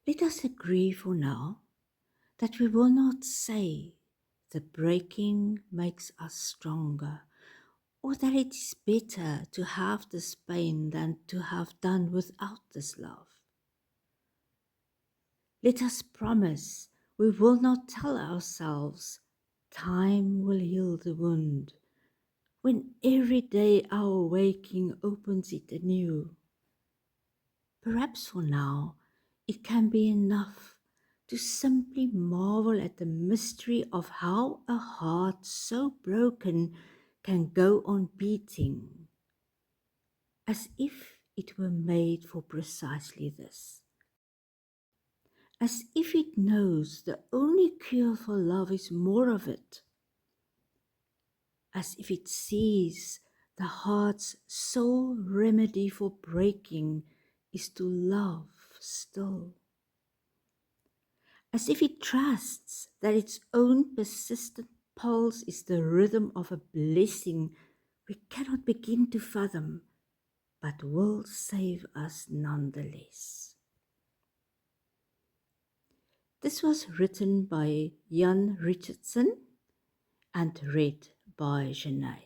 Let us agree for now that we will not say the breaking makes us stronger, or that it is better to have this pain than to have done without this love. Let us promise we will not tell ourselves time will heal the wound, when every day our waking opens it anew. Perhaps for now it can be enough to simply marvel at the mystery of how a heart so broken can go on beating, as if it were made for precisely this. As if it knows the only cure for love is more of it. As if it sees the heart's sole remedy for breaking is to love still. As if it trusts that its own persistent pulse is the rhythm of a blessing we cannot begin to fathom, but will save us nonetheless. This was written by Jan Richardson and read by Janae.